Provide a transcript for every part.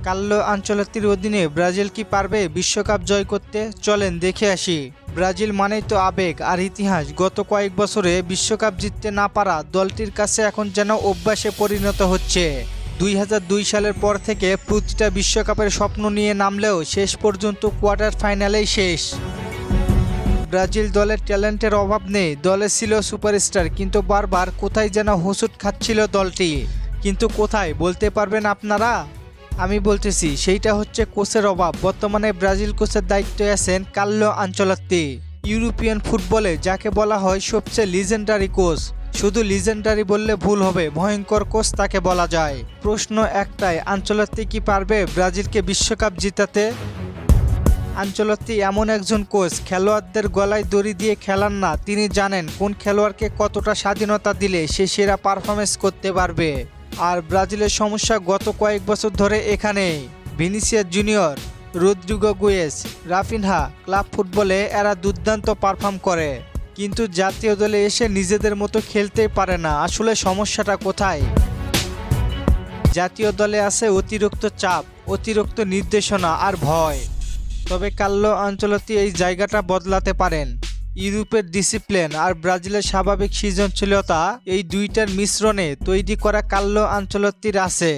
Carlo আনচেলত্তির অধীনে Brazil কি পারবে বিশ্বকাপ জয় করতে? চলেন দেখে আসি। ব্রাজিল মানেই তো আবেগ আর ইতিহাস। গত কয়েক বছরে বিশ্বকাপ জিততে না পারা দলটির কাছে এখন যেন অভ্যাসে পরিণত হচ্ছে। 2002 সালের পর থেকে প্রতিটা বিশ্বকাপের স্বপ্ন নিয়ে নামলেও শেষ পর্যন্ত কোয়ার্টার ফাইনালেই শেষ। ব্রাজিল দলের ট্যালেন্টের অভাব নেই, দলে ছিল সুপারস্টার, কিন্তু বারবার কোথায় যেন হোঁচট খাচ্ছিল দলটি। কিন্তু কোথায় বলতে পারবেন আপনারা? আমি বলতেছি, সেইটা হচ্ছে কোচের অভাব। বর্তমানে ব্রাজিল কোচের দায়িত্বে আছেন কার্লো আনচেলত্তি। ইউরোপিয়ান ফুটবলে যাকে বলা হয় সবচেয়ে লিজেন্ডারি কোচ। শুধু লিজেন্ডারি বললে ভুল হবে, ভয়ঙ্কর কোচ তাকে বলা যায়। প্রশ্ন একটাই, আনচেলত্তি কি পারবে ব্রাজিলকে বিশ্বকাপ জিতাতে? আনচেলত্তি এমন একজন কোচ, খেলোয়াড়দের গলায় দড়ি দিয়ে খেলান না। তিনি জানেন কোন খেলোয়াড়কে কতটা স্বাধীনতা দিলে সে সেরা পারফরমেন্স করতে পারবে। আর ব্রাজিলের সমস্যা গত কয়েক বছর ধরে এখানেই। Vinicius Junior, Rodrygo Goes, Raphinha, club ফুটবলে এরা দুর্দান্ত পারফর্ম করে, কিন্তু জাতীয় দলে এসে নিজেদের মতো খেলতেই পারে না। আসলে সমস্যাটা কোথায়? জাতীয় দলে আছে অতিরিক্ত চাপ, অতিরিক্ত নির্দেশনা আর ভয়। তবে কার্লো আনচেলত্তি এই জায়গাটা বদলাতে পারেন। ইউরোপের ডিসিপ্লিন আর ব্রাজিলের স্বাভাবিক সৃজনশীলতা, এই দুইটার মিশ্রণে তৈরি করা কার্লো আনচেলত্তির আছে।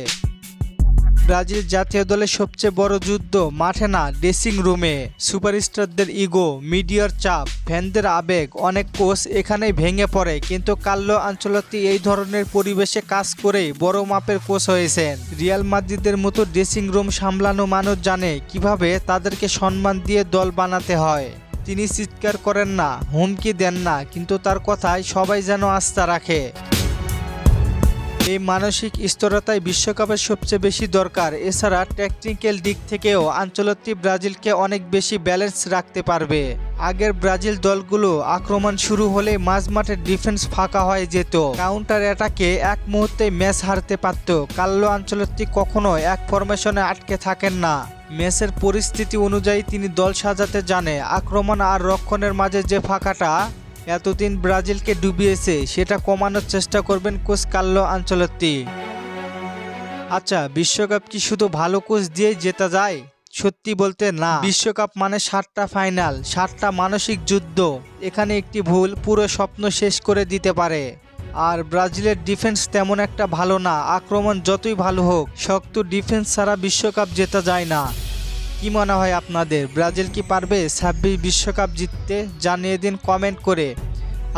ব্রাজিল জাতীয় দলের সবচেয়ে বড় যুদ্ধ মাঠে না, ড্রেসিং রুমে। সুপারস্টারদের ইগো, মিডিয়ার চাপ, ফ্যানদের আবেগ, অনেক কোচ এখানেই ভেঙে পড়ে। কিন্তু কার্লো আনচেলত্তি এই ধরনের পরিবেশে কাজ করেই বড় মাপের কোচ হয়েছেন। রিয়াল মাদ্রিদের মতো ড্রেসিং রুম সামলানো মানুষ জানে কিভাবে তাদেরকে সম্মান দিয়ে দল বানাতে হয়। তিনি চিৎকার করেন না, হুমকি দেন না, কিন্তু তার কথায় সবাই যেন আস্থা রাখে। এই মানসিক স্থিরতাই বিশ্বকাপের সবচেয়ে বেশি দরকার। এছাড়া টেকনিক্যাল দিক থেকেও আনচেলত্তি ব্রাজিলকে অনেক বেশি ব্যালেন্স রাখতে পারবে। আগের ব্রাজিল দলগুলো আক্রমণ শুরু হলে মাঝমাঠে ডিফেন্স ফাঁকা হয়ে যেত, কাউন্টার অ্যাটাকে এক মুহূর্তে ম্যাচ হারতে পারত। কার্লো আনচেলত্তি কখনো এক ফরমেশনে আটকে থাকেন না। ম্যাচের পরিস্থিতি অনুযায়ী তিনি দল সাজাতে জানে। আক্রমণ আর রক্ষণের মাঝে যে ফাঁকাটা এতদিন ব্রাজিলকে ডুবিয়েছে, সেটা কমানোর চেষ্টা করবেন কোচ কার্লো আনচেলত্তি। আচ্ছা, বিশ্বকাপ কি শুধু ভালো কোচ দিয়ে জেতা যায়? সত্যি বলতে না। বিশ্বকাপ মানে 7টা ফাইনাল, 7টা মানসিক যুদ্ধ। এখানে একটি ভুল পুরো স্বপ্ন শেষ করে দিতে পারে। আর ব্রাজিলের ডিফেন্স তেমন একটা ভালো না। আক্রমণ যতই ভালো হোক, শক্ত ডিফেন্স ছাড়া বিশ্বকাপ জেতা যায় না। কি মনে হয় আপনাদের, ব্রাজিল কি পারবে 26 বিশ্বকাপ জিততে? জানিয়ে দিন কমেন্ট করে।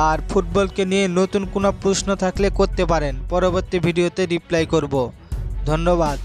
আর ফুটবলকে নিয়ে নতুন কোনো প্রশ্ন থাকলে করতে পারেন, পরবর্তী ভিডিওতে রিপ্লাই করব। ধন্যবাদ।